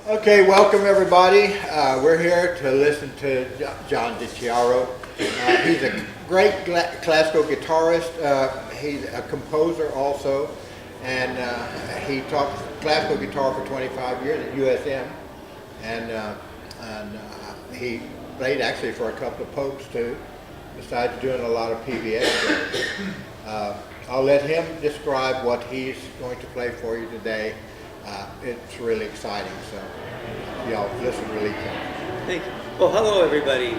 Okay, welcome everybody. We're here to listen to John Chiaro. He's a great classical guitarist. He's a composer also, and he taught classical guitar for 25 years at USM, and he played actually for a couple of popes too, besides doing a lot of PBS shows. I'll let him describe what he's going to play for you today. It's really exciting, so y'all listen really carefully. Thank you. Well, hello everybody.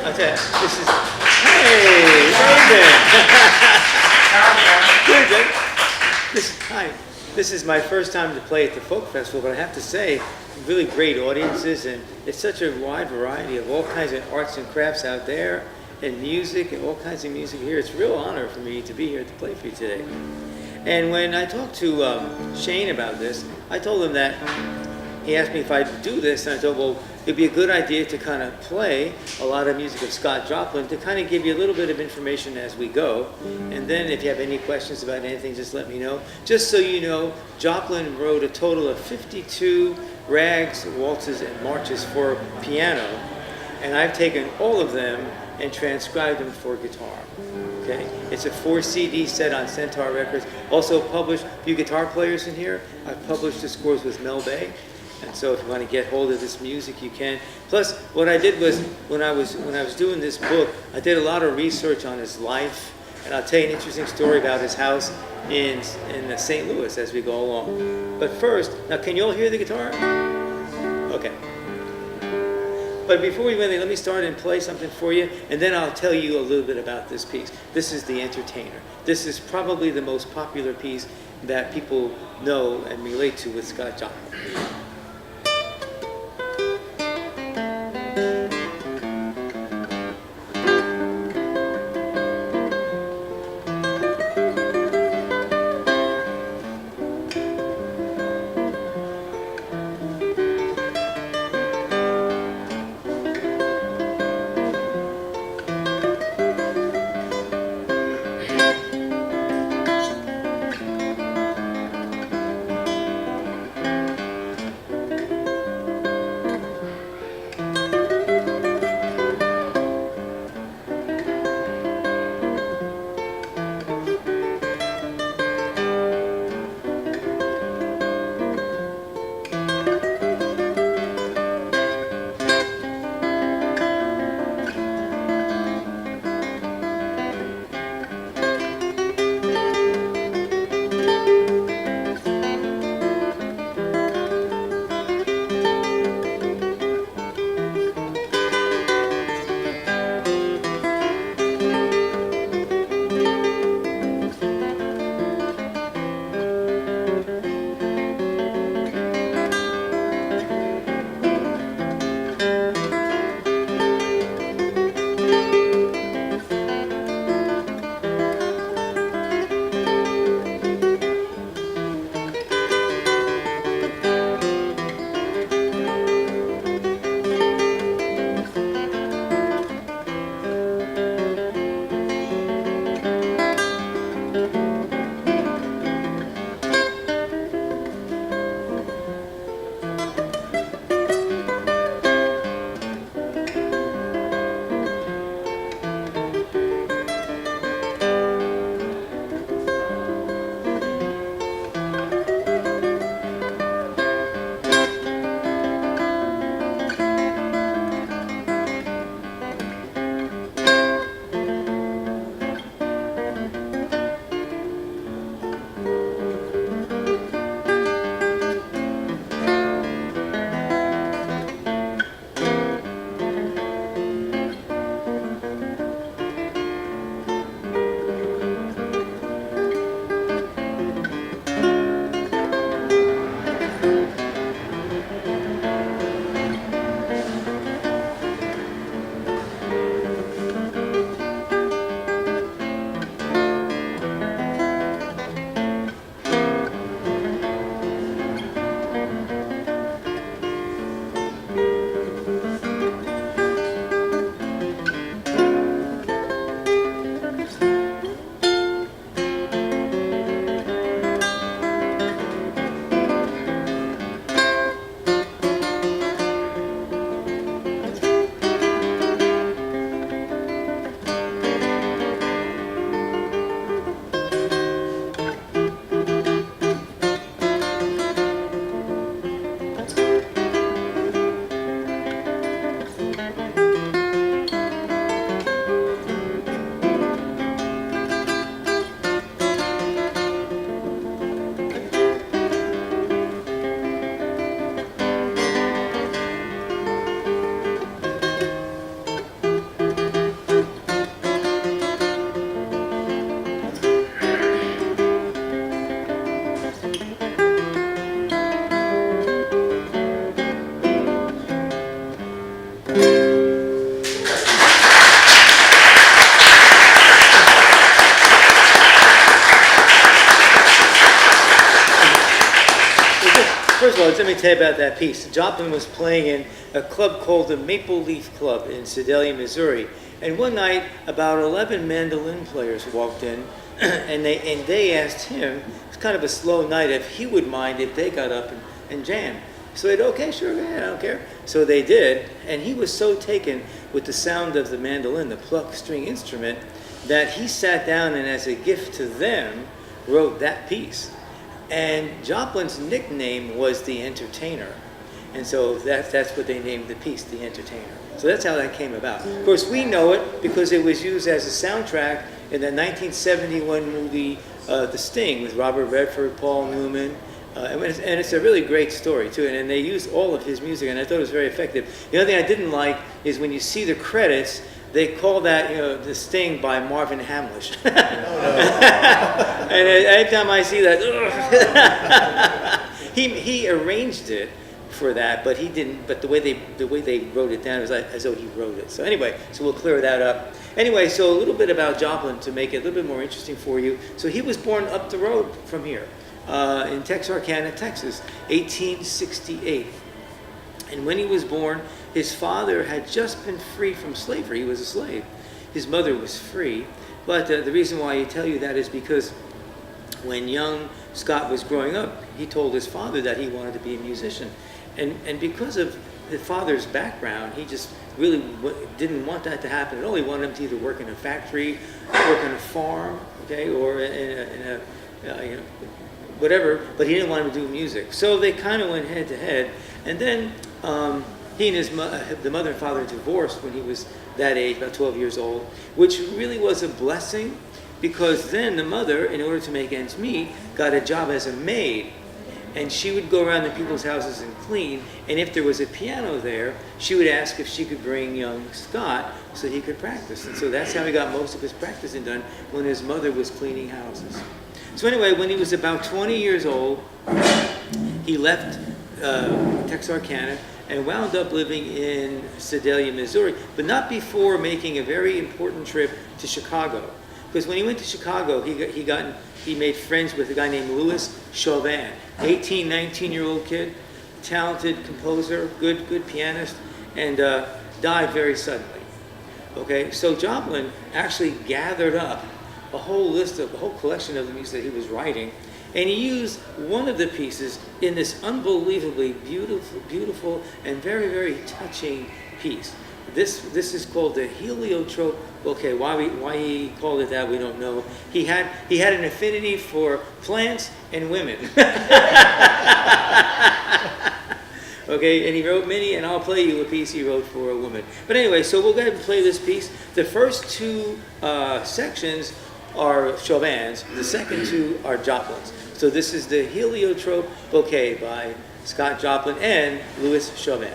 I'll tell you, this is, hey, Raven. This is my first time to play at the Folk Festival, but I have to say, really great audiences, and it's such a wide variety of all kinds of arts and crafts out there, and music, and all kinds of music here. It's a real honor for me to be here to play for you today. And when I talked to Shane about this, I told him that he asked me if I'd do this, and I thought, well, it'd be a good idea to kind of play a lot of music of Scott Joplin to kind of give you a little bit of information as we go. And then if you have any questions about anything, just let me know. Just so you know, Joplin wrote a total of 52 rags, waltzes, and marches for piano, and I've taken all of them and transcribed them for guitar. Okay, it's a 4-CD set on Centaur Records. Also published, a few guitar players in here. I've published the scores with Mel Bay, and so if you want to get hold of this music, you can. Plus, what I did was when I was doing this book, I did a lot of research on his life, and I'll tell you an interesting story about his house in St. Louis as we go along. But first, now can you all hear the guitar? Okay. But before we really, let me start and play something for you, and then I'll tell you a little bit about this piece. This is The Entertainer. This is probably the most popular piece that people know and relate to with Scott Joplin. first of all, let me tell you about that piece. Joplin was playing in a club called the Maple Leaf Club in Sedalia, Missouri. And one night, about 11 mandolin players walked in, and they asked him, it's kind of a slow night, if he would mind if they got up and jammed. So he said, okay, sure, yeah, I don't care. So they did, and he was so taken with the sound of the mandolin, the plucked string instrument, that he sat down and as a gift to them, wrote that piece. And Joplin's nickname was The Entertainer. And so that's what they named the piece, The Entertainer. So that's how that came about. Of course, we know it because it was used as a soundtrack in the 1971 movie The Sting with Robert Redford, Paul Newman. And it's a really great story, too. And they used all of his music, and I thought it was very effective. The other thing I didn't like is when you see the credits, they call that, The Sting by Marvin Hamlish. And every time I see that, he arranged it for that, but he didn't. But the way they wrote it down was like, as though he wrote it. So anyway, so we'll clear that up. Anyway, so a little bit about Joplin to make it a little bit more interesting for you. So he was born up the road from here, in Texarkana, Texas, 1868. And when he was born, his father had just been free from slavery. He was a slave. His mother was free. But the reason why I tell you that is because when young Scott was growing up, he told his father that he wanted to be a musician. And because of his father's background, he just really didn't want that to happen at all. He wanted him to either work in a factory, work on a farm, okay, or in a whatever, but he didn't want him to do music. So they kind of went head to head. And then he and the mother and father divorced when he was that age, about 12 years old, which really was a blessing because then the mother, in order to make ends meet, got a job as a maid. And she would go around to people's houses and clean, and if there was a piano there, she would ask if she could bring young Scott so he could practice. And so that's how he got most of his practicing done, when his mother was cleaning houses. So anyway, when he was about 20 years old, he left Texarkana and wound up living in Sedalia, Missouri, but not before making a very important trip to Chicago. Because when he went to Chicago, he made friends with a guy named Louis Chauvin, 18, 19-year-old kid, talented composer, good pianist, and died very suddenly. Okay, so Joplin actually gathered up a whole collection of the music that he was writing, and he used one of the pieces in this unbelievably beautiful and very, very touching piece. This is called the Heliotrope bouquet. Why he called it that, we don't know. He had an affinity for plants and women. Okay, and he wrote many, and I'll play you a piece he wrote for a woman. But anyway, so we'll go ahead and play this piece. The first two sections are Chauvin's. The second two are Joplin's. So this is the Heliotrope Bouquet by Scott Joplin and Louis Chauvin.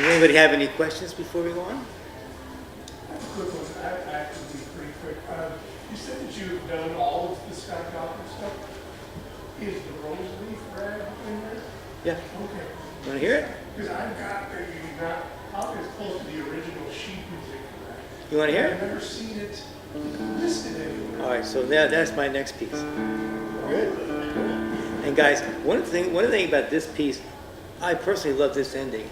Anybody have any questions before we go on? Quick one, I actually be pretty quick. You said that you've done all of the Scott Gotham stuff. Is the rose leaf rag in there? Yeah. Okay. You want to hear it? Because I've got, you got, probably as close to the original sheet music for that. You want to hear I've it? never seen it listed anywhere. All right, so that's my next piece. Good. And guys, one thing about this piece, I personally love this ending.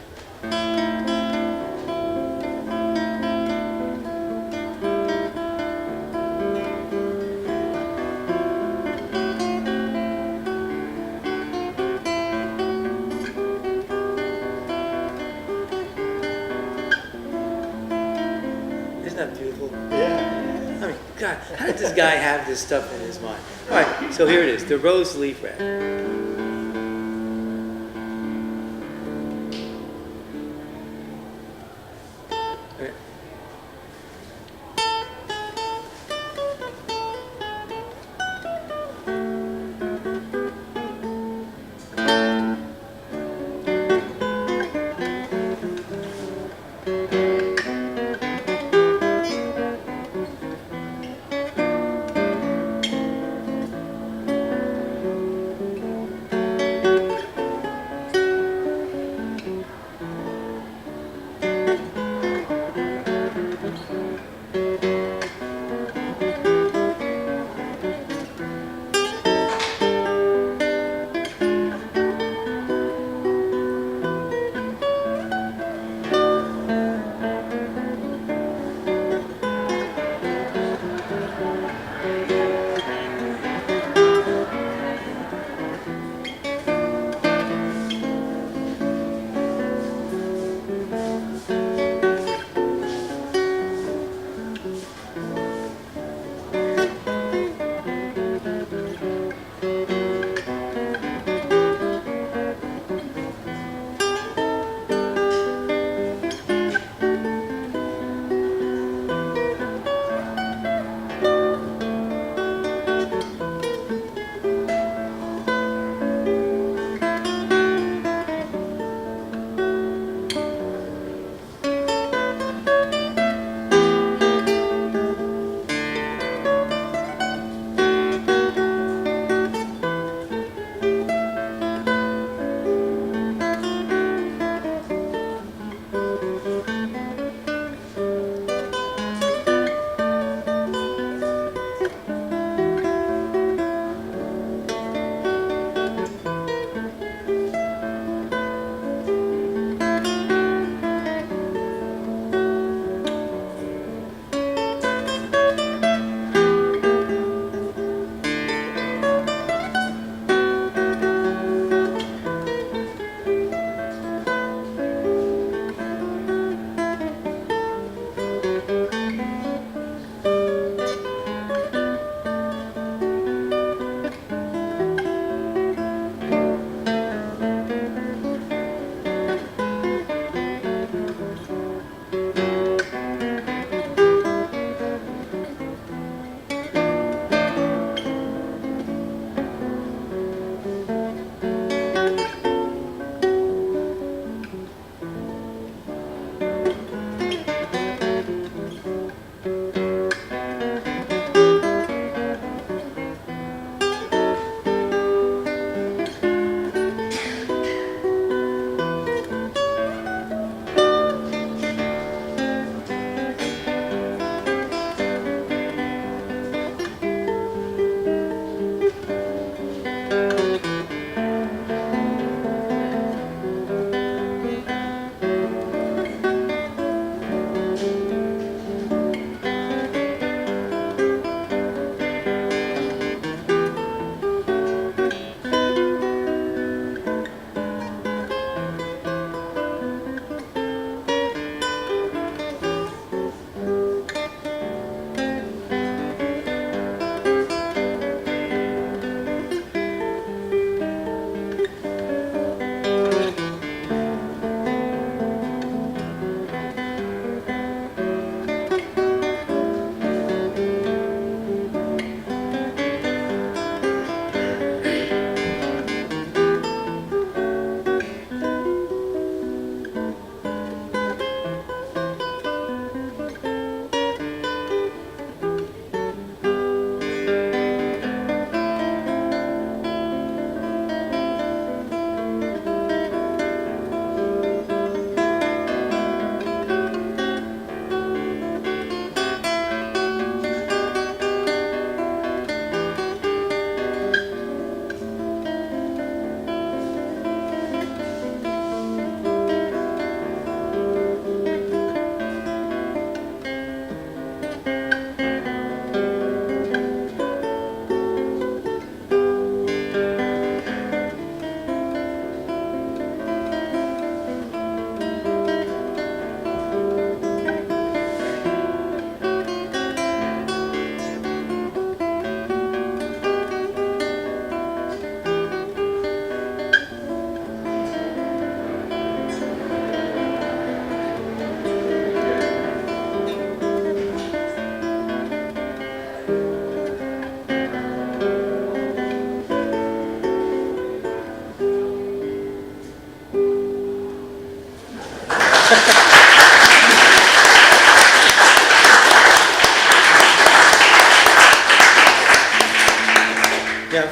Isn't that beautiful? Yeah. I mean, God, how did this guy have this stuff in his mind? All right, so here it is, the rose leaf rag. Okay.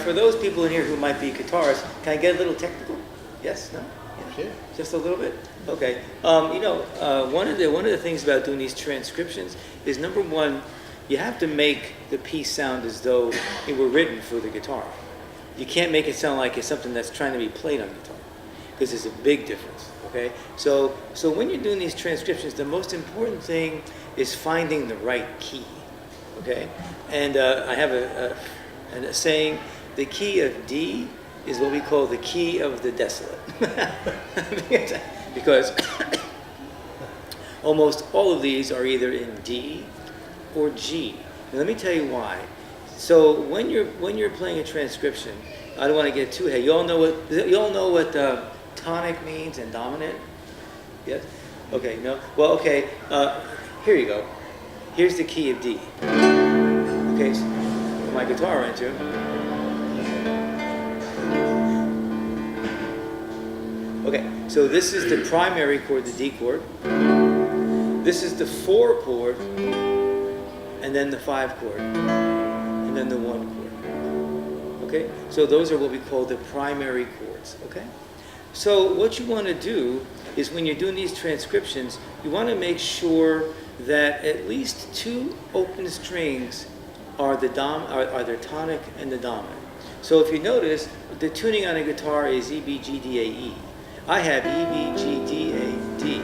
for those people in here who might be guitarists, can I get a little technical? Yes? No? Yeah. Sure. Just a little bit? Okay. One of the things about doing these transcriptions is, number one, you have to make the piece sound as though it were written for the guitar. You can't make it sound like it's something that's trying to be played on guitar, because there's a big difference. Okay. So when you're doing these transcriptions, the most important thing is finding the right key. Okay. And I have a saying: the key of D is what we call the key of the desolate. Because almost all of these are either in D or G. And let me tell you why. So when you're playing a transcription, I don't want to get too ahead. You all know what tonic means and dominant? Yes? Okay, no? Well, okay, here you go. Here's the key of D. Okay, so put my guitar into. Okay, so this is the primary chord, the D chord. This is the 4 chord, and then the 5 chord, and then the 1 chord. Okay, so those are what we call the primary chords. Okay, so what you want to do is, when you're doing these transcriptions, you want to make sure that at least 2 open strings are the tonic and the dominant. So if you notice, the tuning on a guitar is E, B, G, D, A, E. I have E, B, G, D, A, D.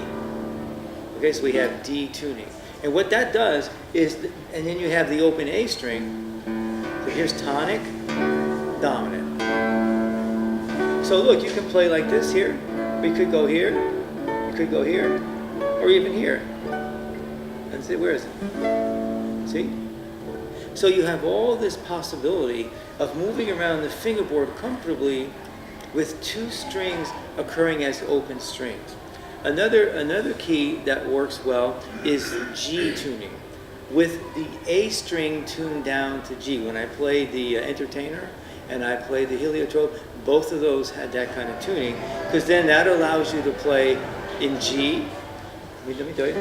Okay, so we have D tuning. And what that does is, and then you have the open A string. So here's tonic, dominant. So look, you can play like this here. We could go here, you could go here, or even here. And see, where is it? See? So you have all this possibility of moving around the fingerboard comfortably with 2 strings occurring as open strings. Another key that works well is G tuning, with the A string tuned down to G. When I played the Entertainer and I played the Heliotrope, both of those had that kind of tuning, because then that allows you to play in G. Let me tell you.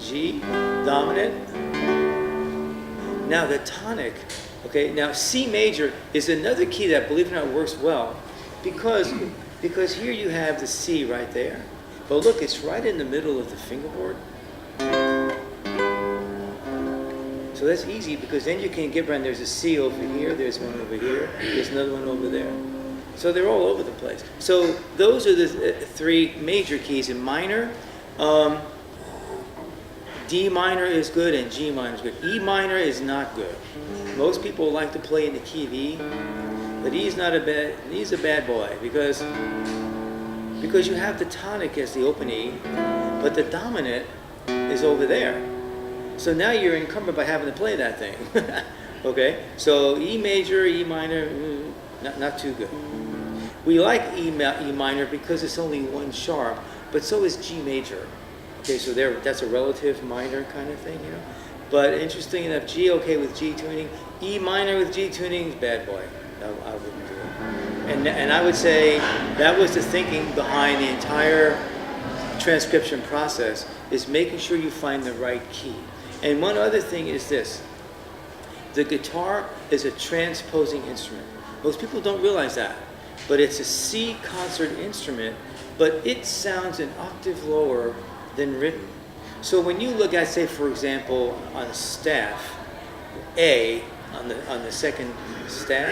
G, dominant. Now the tonic. Okay, now C major is another key that, believe it or not, works well, because here you have the C right there. But look, it's right in the middle of the fingerboard. So that's easy, because then you can get around. There's a C over here, there's one over here, there's another one over there. So they're all over the place. So those are the 3 major keys. In minor, D minor is good and G minor is good. E minor is not good. Most people like to play in the key of E, but E's a bad boy, because you have the tonic as the open E, but the dominant is over there. So now you're encumbered by having to play that thing. Okay, so E major, E minor, not too good. We like E minor because it's only 1 sharp, but so is G major. Okay, so that's a relative minor kind of thing, you know. But interesting enough, G okay with G tuning. E minor with G tuning is bad boy. I wouldn't do it. And I would say that was the thinking behind the entire transcription process, is making sure you find the right key. And one other thing is this: the guitar is a transposing instrument. Most people don't realize that, but it's a C concert instrument, but it sounds an octave lower than written. So when you look at, say, for example, on a staff, A on the second staff,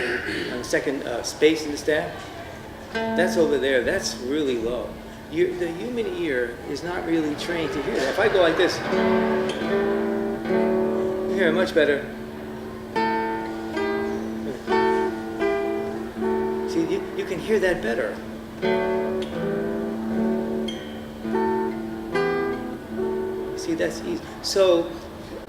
on the second space in the staff, that's over there. That's really low. The human ear is not really trained to hear that. If I go like this, you hear it much better. See, you can hear that better. See, that's easy. So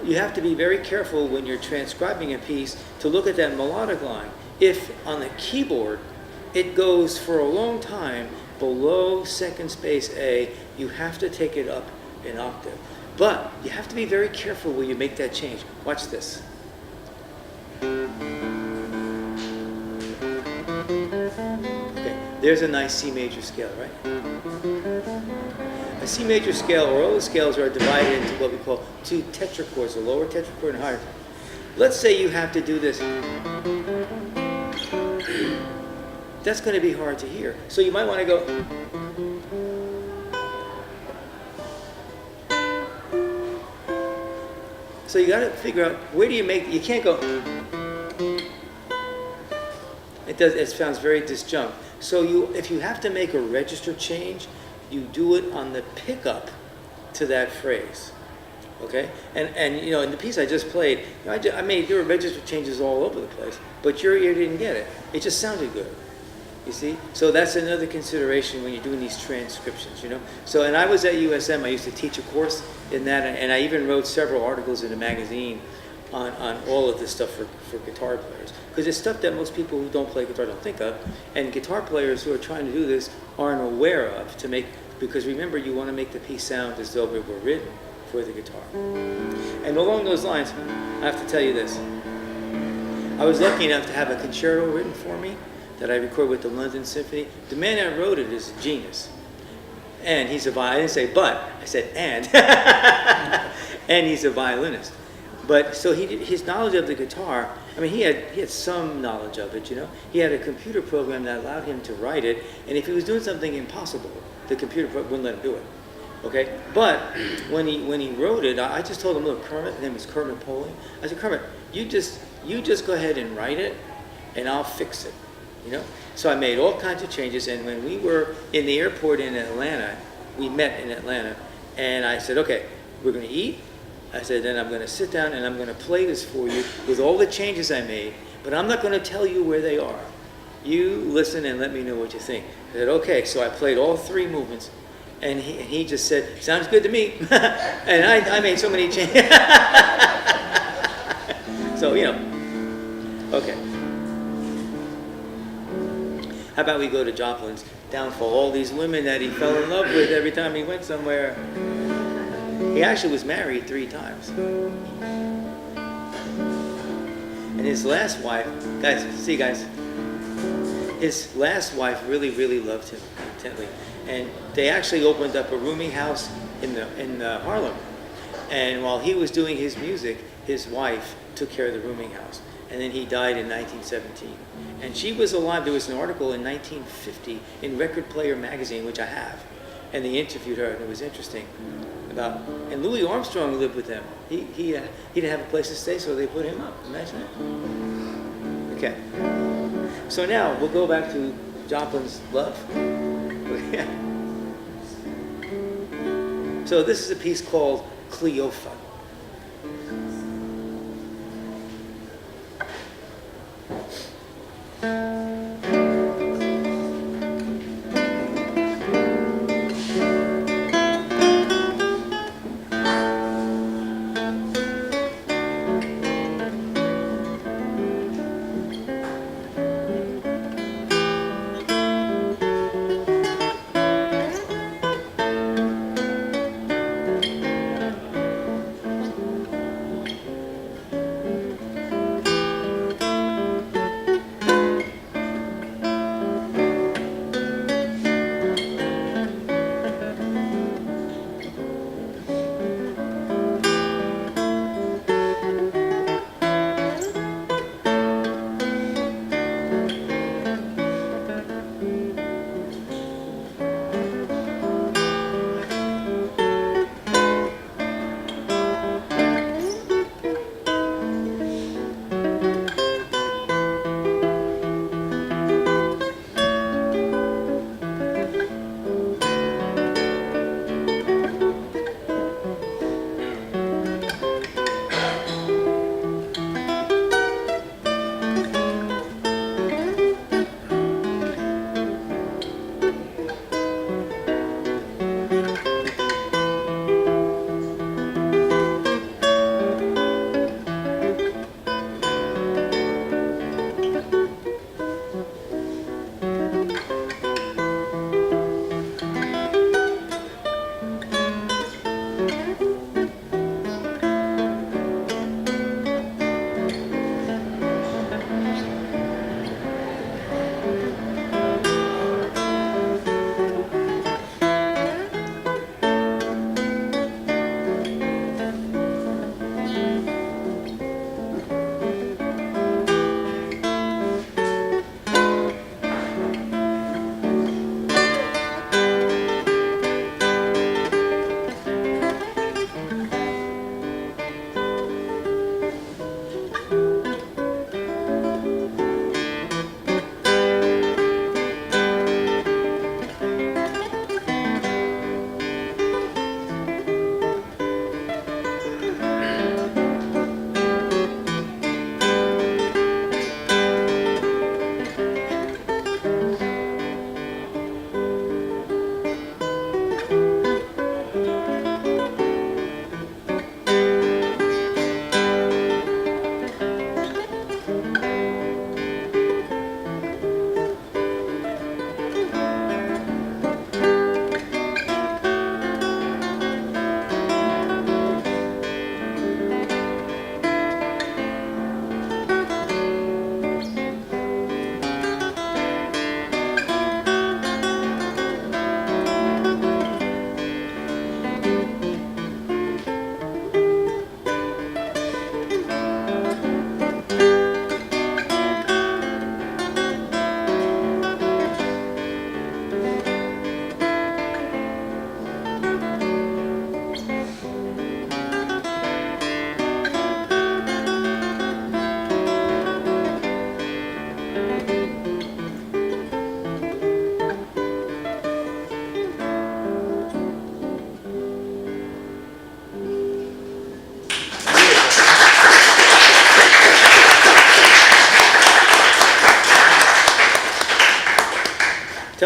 you have to be very careful when you're transcribing a piece to look at that melodic line. If on the keyboard it goes for a long time below second space A, you have to take it up an octave. But you have to be very careful when you make that change. Watch this. Okay, there's a nice C major scale, right? A C major scale, or all the scales, are divided into what we call 2 tetrachords, a lower tetrachord and a higher. let's say you have to do this. That's going to be hard to hear. So you might want to go. So you got to figure out, where do you make, you can't go. It sounds very disjunct. So if you have to make a register change, you do it on the pickup to that phrase. Okay? And you know, in the piece I just played, there were register changes all over the place, but your ear didn't get it. It just sounded good. You see? So that's another consideration when you're doing these transcriptions, you know? So, and I was at USM, I used to teach a course in that, and I even wrote several articles in a magazine on all of this stuff for guitar players. Because it's stuff that most people who don't play guitar don't think of, and guitar players who are trying to do this aren't aware of because remember, you want to make the piece sound as though it were written for the guitar. And along those lines, I have to tell you this. I was lucky enough to have a concerto written for me that I recorded with the London Symphony. The man that wrote it is a genius. And he's a I didn't say but, I said and. And he's a violinist. But so his knowledge of the guitar, I mean, he had some knowledge of it, you know. He had a computer program that allowed him to write it, and if he was doing something impossible, the computer program wouldn't let him do it. Okay? But when he wrote it, I just told him, look, Kermit, his name is Kermit Poling. I said, Kermit, you just go ahead and write it, and I'll fix it. You know? So I made all kinds of changes, and when we were in the airport in Atlanta, we met in Atlanta, and I said, okay, we're going to eat. I said, then I'm going to sit down and I'm going to play this for you with all the changes I made, but I'm not going to tell you where they are. You listen and let me know what you think. I said, okay, so I played all three movements, and he just said, sounds good to me. And I made so many changes. So, you know, okay. How about we go to Joplin's downfall? All these women that he fell in love with every time he went somewhere. He actually was married 3 times. And his last wife, guys, his last wife really, really loved him intently. And they actually opened up a rooming house in Harlem. And while he was doing his music, his wife took care of the rooming house. And then he died in 1917. And she was alive. There was an article in 1950 in Record Player magazine, which I have. And they interviewed her, and it was interesting. And Louis Armstrong lived with them. He didn't have a place to stay, so they put him up. Imagine it. Okay. So now we'll go back to Joplin's Love. So this is a piece called Cleopha.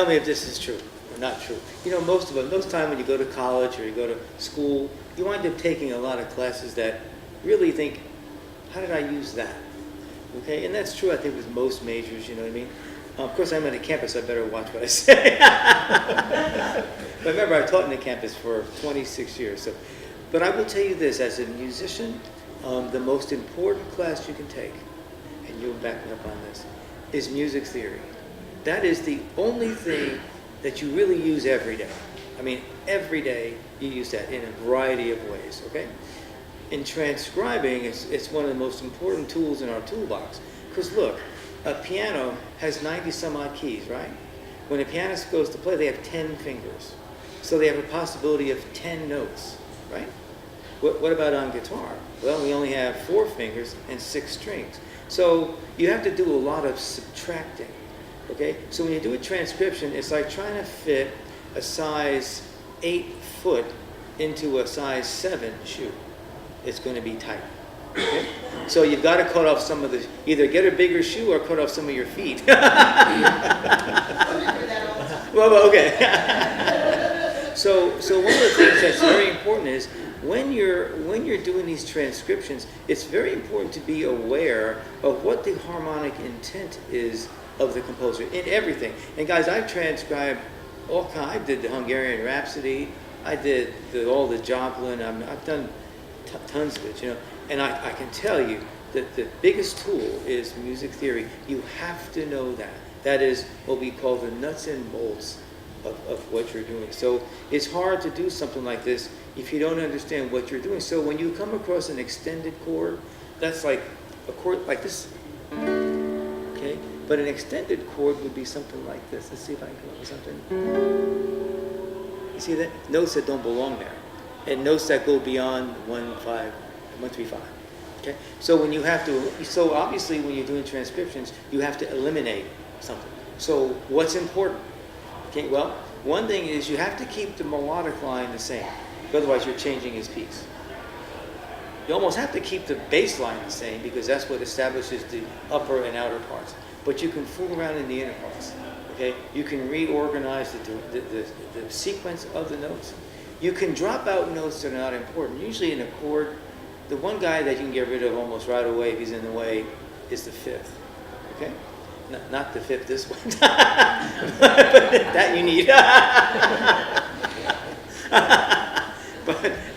tell me if this is true or not true. You know, most time when you go to college or you go to school, you wind up taking a lot of classes that really think, how did I use that? Okay, and that's true, I think, with most majors, you know what I mean? Of course, I'm on a campus, I better watch what I say. But remember, I taught in the campus for 26 years. So, but I will tell you this, as a musician, the most important class you can take, and you'll back me up on this, is music theory. That is the only thing that you really use every day. I mean, every day you use that in a variety of ways, okay? In transcribing, it's one of the most important tools in our toolbox. Because look, a piano has 90 some odd keys, right? When a pianist goes to play, they have 10 fingers. So they have a possibility of 10 notes, right? What about on guitar? Well, we only have 4 fingers and 6 strings. So you have to do a lot of subtracting, okay? So when you do a transcription, it's like trying to fit a size 8 foot into a size 7 shoe. It's going to be tight. Okay? So you've got to cut off some of the, either get a bigger shoe or cut off some of your feet. Well, okay. So one of the things that's very important is when you're doing these transcriptions, it's very important to be aware of what the harmonic intent is of the composer in everything. And guys, I've transcribed all kinds. I did the Hungarian Rhapsody. I did all the Joplin. I've done tons of it, you know. And I can tell you that the biggest tool is music theory. You have to know that. That is what we call the nuts and bolts of what you're doing. So it's hard to do something like this if you don't understand what you're doing. So when you come across an extended chord, that's like a chord like this. Okay? But an extended chord would be something like this. Let's see if I can come up with something. You see that? Notes that don't belong there. And notes that go beyond 1-3-5. Okay? So when you have to, so obviously when you're doing transcriptions, you have to eliminate something. So what's important? Okay, well, one thing is you have to keep the melodic line the same. Otherwise you're changing his piece. You almost have to keep the bass line the same because that's what establishes the upper and outer parts. But you can fool around in the inner parts. Okay? You can reorganize the sequence of the notes. You can drop out notes that are not important. Usually in a chord, the one guy that you can get rid of almost right away if he's in the way is the 5th. Okay? Not the 5th, this one. That you need.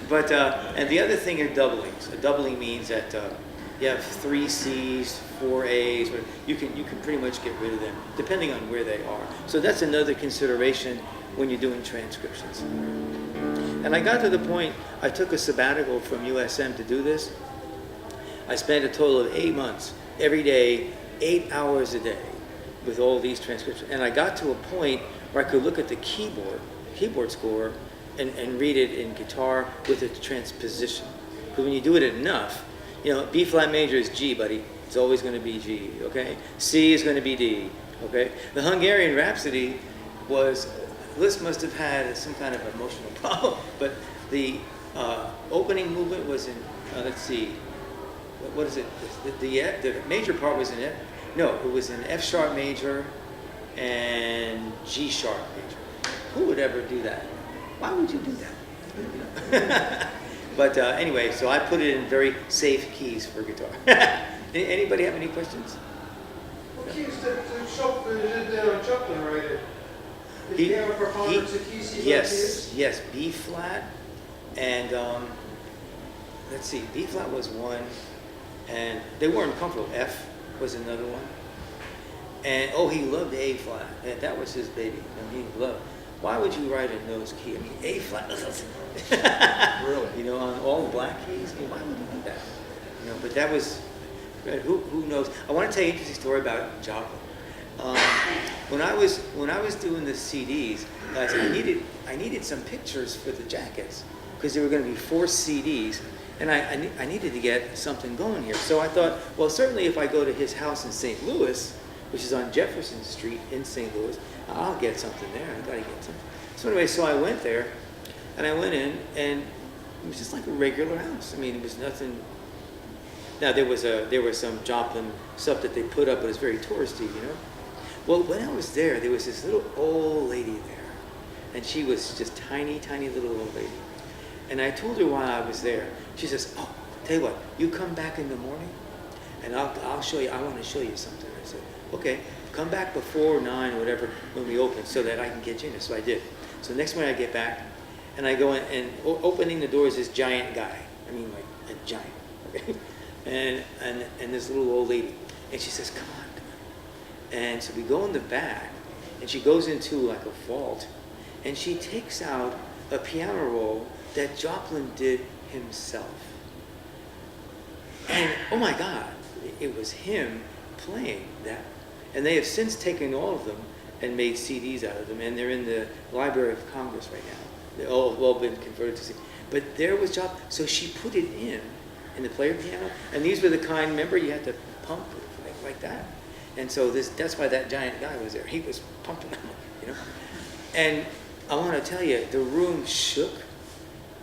but and the other thing are doublings. A doubling means that you have 3 C's, 4 A's. But you can pretty much get rid of them depending on where they are. So that's another consideration when you're doing transcriptions. And I got to the point, I took a sabbatical from USM to do this. I spent a total of 8 months, every day, 8 hours a day with all these transcriptions. And I got to a point where I could look at the keyboard score, and read it in guitar with a transposition. Because when you do it enough, you know, B flat major is G, buddy. It's always going to be G, okay? C is going to be D, okay? The Hungarian Rhapsody was, Liszt must have had some kind of emotional problem, but the opening movement was in, let's see, what is it? The major part was in F. No, it was in F sharp major and G sharp major. Who would ever do that? Why would you do that? But anyway, so I put it in very safe keys for guitar. Anybody have any questions? What keys did Joplin write in? Did he have a preponderance of keys he liked to use? Yes, B flat, and let's see, B flat was one, and they weren't comfortable. F was another one, and he loved A flat. That was his baby. He loved. Why would you write in those keys? I mean, A flat. Really? You know, on all the black keys. I mean, why would you do that? You know, but that was. Who knows? I want to tell you an interesting story about Joplin. When I was doing the CDs, guys, I needed some pictures for the jackets because there were going to be 4 CDs, and I needed to get something going here. So I thought, well, certainly if I go to his house in St. Louis, which is on Jefferson Street in St. Louis, I'll get something there. I gotta get something. So anyway, so I went there, and I went in, and it was just like a regular house. I mean, it was nothing. Now there was some Joplin stuff that they put up, but it's very touristy, you know. Well, when I was there was this little old lady there, and she was just tiny, tiny little old lady. And I told her while I was there, she says, "Oh, tell you what, you come back in the morning, and I'll show you. I want to show you something." I said, "Okay, come back before 9 or whatever when we open, so that I can get you in." So I did. So the next morning I get back, and I go in, and opening the door is this giant guy. I mean, like a giant. Okay, and this little old lady, and she says, "Come on." And so we go in the back, and she goes into like a vault, and she takes out a piano roll that Joplin did himself. And oh my God, it was him playing that. And they have since taken all of them and made CDs out of them, and they're in the Library of Congress right now. They've all been converted to CDs. But there was Joplin, so she put it in the player piano, and these were the kind, remember, you had to pump like that. And so that's why that giant guy was there. He was pumping them, you know. And I want to tell you, the room shook,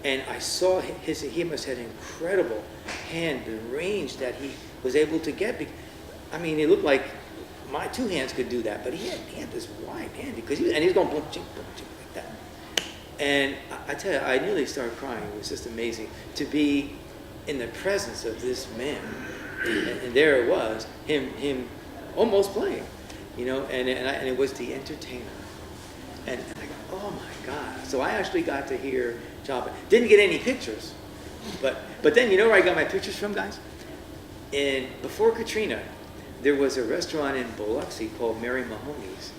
and I saw he must have had incredible hand and range that he was able to get. I mean, it looked like my 2 hands could do that, but he had this wide hand because he was going boom, chink, like that. And I tell you, I nearly started crying. It was just amazing to be in the presence of this man, and there it was, him almost playing, you know, and it was the entertainer. And I go, oh my God. So I actually got to hear Joplin. Didn't get any pictures, but then you know where I got my pictures from, guys? Before Katrina, there was a restaurant in Biloxi called Mary Mahoney's.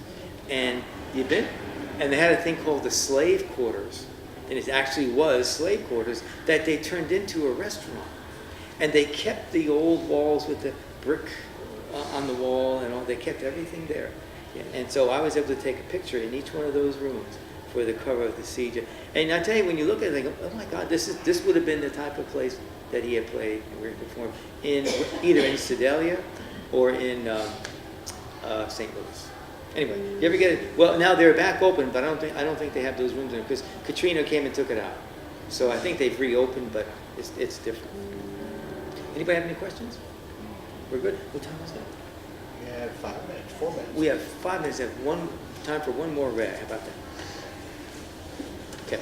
And you've been? And they had a thing called the slave quarters. And it actually was slave quarters that they turned into a restaurant. And they kept the old walls with the brick on the wall and all. They kept everything there. And so I was able to take a picture in each one of those rooms for the cover of the CD. And I tell you, when you look at it, I go, oh my God, this would have been the type of place that he had played and where he performed in either in Sedalia or in St. Louis. Anyway, you ever get it? Well, now they're back open, but I don't think they have those rooms in because Katrina came and took it out. So I think they've reopened, but it's different. Anybody have any questions? We're good. What time is it? We have 5 minutes, 4 minutes. We have 5 minutes. Have time for one more rag. How about that? Okay.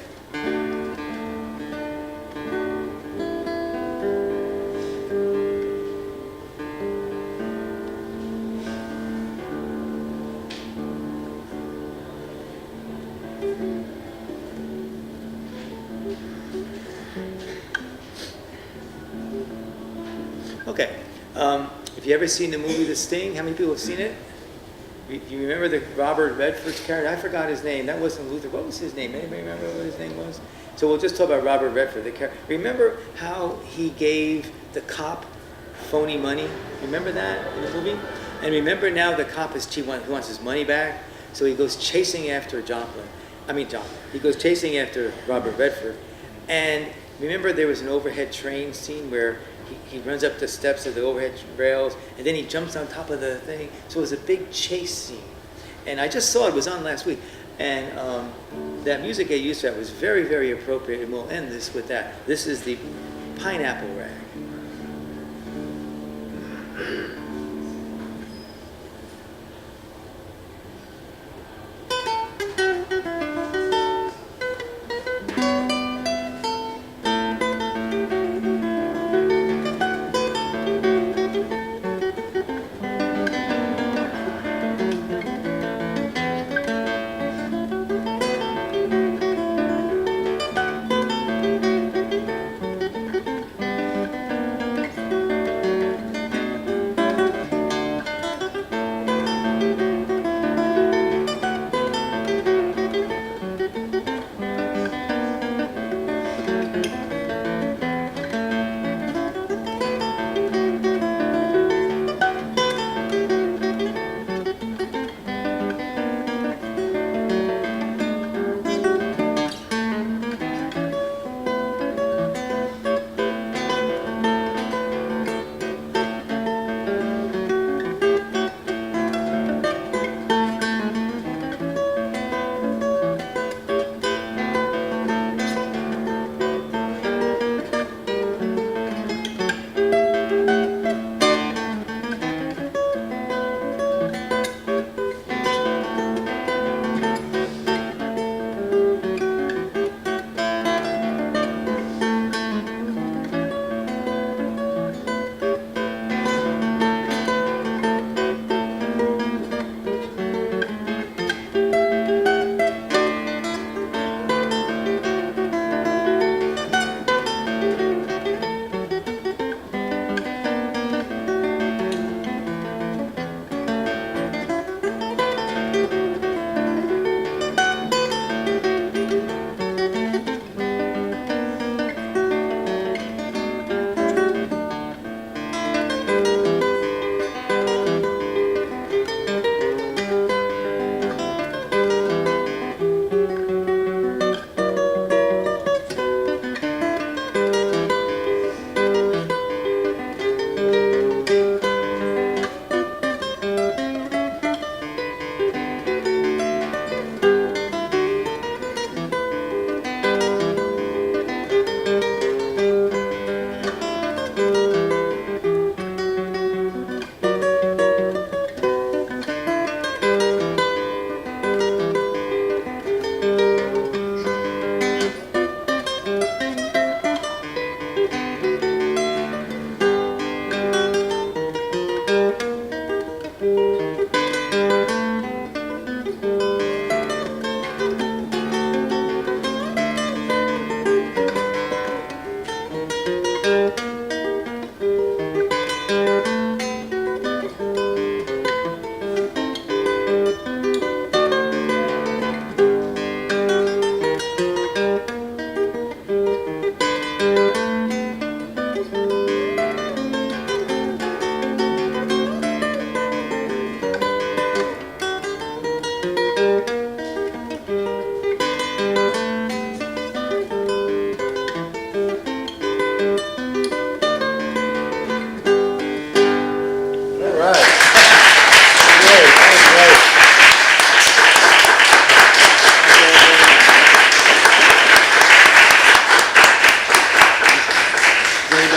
Okay. If you ever seen the movie The Sting, how many people have seen it? You remember the Robert Redford's character? I forgot his name. That wasn't Luther. What was his name? Anybody remember what his name was? So we'll just talk about Robert Redford, the character. Remember how he gave the cop phony money? Remember that in the movie? And remember now the cop he wants his money back, so he goes chasing after Joplin. He goes chasing after Robert Redford. And remember there was an overhead train scene where he runs up the steps of the overhead rails, and then he jumps on top of the thing. So it was a big chase scene. And I just saw it was on last week. And that music they used for that was very, very appropriate, and we'll end this with that. This is the Pineapple Rag.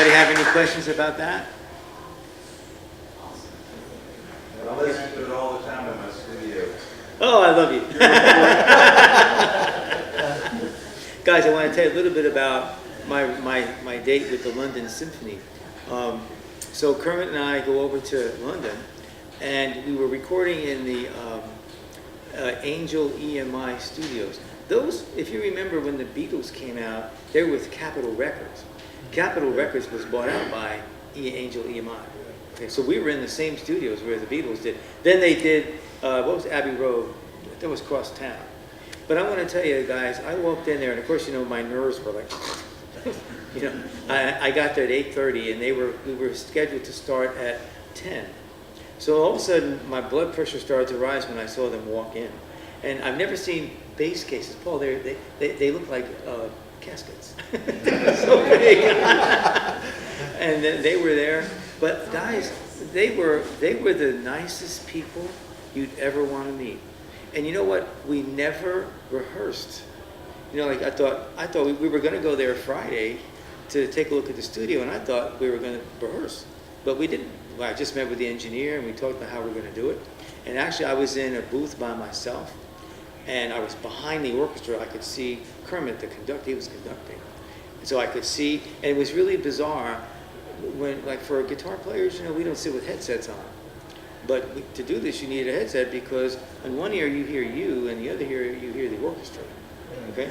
Anybody have any questions about that? I listen to it all the time in my studio. Oh, I love you. Guys, I want to tell you a little bit about my date with the London Symphony. So Kermit and I go over to London, and we were recording in the Angel EMI studios. Those, if you remember when the Beatles came out, they were with Capitol Records. Capitol Records was bought out by Angel EMI. Okay, so we were in the same studios where the Beatles did. Then they did, what was Abbey Road? That was across town. But I want to tell you guys, I walked in there, and of course, you know, my nerves were like, you know, I got there at 8:30, and we were scheduled to start at 10. So all of a sudden, my blood pressure started to rise when I saw them walk in. And I've never seen bass cases. Paul, they look like caskets. So big. And then they were there. But guys, they were the nicest people you'd ever want to meet. And you know what? We never rehearsed. You know, like I thought we were going to go there Friday to take a look at the studio, and I thought we were going to rehearse, but we didn't. I just met with the engineer, and we talked about how we were going to do it. And actually, I was in a booth by myself, and I was behind the orchestra. I could see Kermit, the conductor, he was conducting. And so I could see, and it was really bizarre when, like for guitar players, you know, we don't sit with headsets on. But to do this, you need a headset because in one ear you hear you, and the other ear you hear the orchestra. Okay?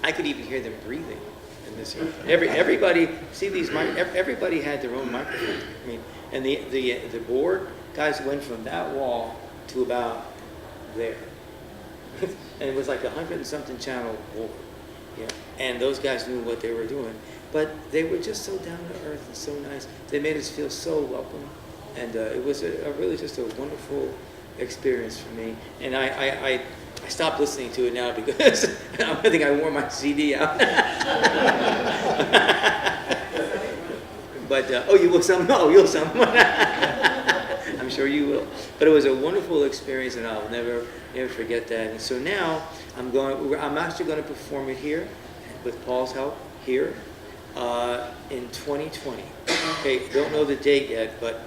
I could even hear them breathing in this ear. Everybody, see these everybody had their own microphone. I mean, and the board, guys went from that wall to about there. And it was like 100 and something channel board. Yeah. And those guys knew what they were doing. But they were just so down to earth and so nice. They made us feel so welcome. And it was really just a wonderful experience for me. And I stopped listening to it now because I think I wore my CD out. But, oh, you will some? No, you'll some. I'm sure you will. But it was a wonderful experience, and I'll never forget that. And so now I'm actually going to perform it here with Paul's help here in 2020. Okay, don't know the date yet, but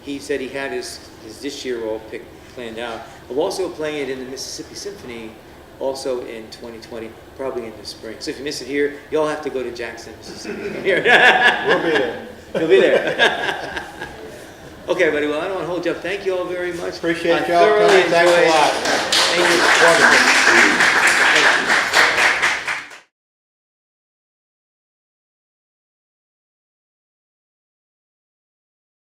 he said he had his this year all planned out. I'm also playing it in the Mississippi Symphony also in 2020, probably in the spring. So if you miss it here, you'll have to go to Jackson, Mississippi. Here. We'll be there. You'll be there. Okay, buddy, well, I don't want to hold you up. Thank you all very much. Appreciate I y'all thoroughly coming. Thanks enjoyed a it. lot. Thank you. Wonderful.